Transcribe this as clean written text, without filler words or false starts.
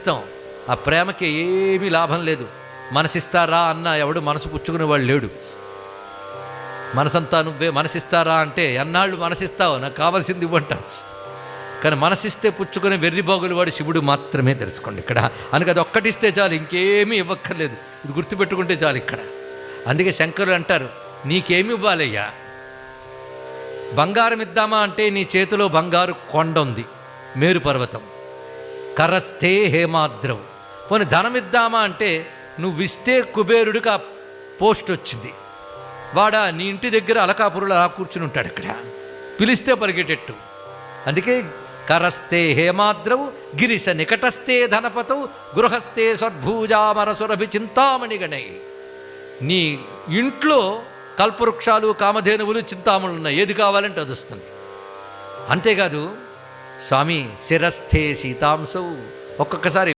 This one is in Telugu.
ప్రేమిస్తాం. ఆ ప్రేమకి ఏమీ లాభం లేదు. మనసిస్తారా అన్న ఎవడు మనసు పుచ్చుకునేవాడు లేడు. మనసంతా నువ్వే, మనసిస్తారా అంటే ఎన్నాళ్ళు మనసిస్తావు, నాకు కావాల్సింది ఇవ్వంటావు. కానీ మనసిస్తే పుచ్చుకునే వెర్రిబాగులు వాడు శివుడు మాత్రమే తెలుసుకోండి ఇక్కడ. అందుకే అది ఒక్కటిస్తే చాలు, ఇంకేమీ ఇవ్వక్కర్లేదు. ఇది గుర్తుపెట్టుకుంటే చాలు ఇక్కడ. అందుకే శంకరులు అంటారు, నీకేమి ఇవ్వాలయ్యా? బంగారం ఇద్దామా అంటే నీ చేతిలో బంగారు కొండ ఉంది, మేరు పర్వతం. కరస్థే హేమాద్రవు. పోనీ ధనం ఇద్దామా అంటే నువ్వు ఇస్తే కుబేరుడికి ఆ పోస్ట్ వచ్చింది. వాడా నీ ఇంటి దగ్గర అలకాపురులు అలా కూర్చుని ఉంటాడు ఇక్కడ, పిలిస్తే పరిగెట్టెట్టు. అందుకే కరస్థే హేమాద్రవు గిరిశ నికటస్థే ధనపతవు గృహస్థే సద్భూజామరసురభి చింతామణి గణై. నీ ఇంట్లో కల్పవృక్షాలు, కామధేనువులు, చింతామణులు ఉన్నాయి, ఏది కావాలంటే అది వస్తుంది. అంతేకాదు స్వామి శిరస్థే సీతాంశవు. ఒక్కొక్కసారి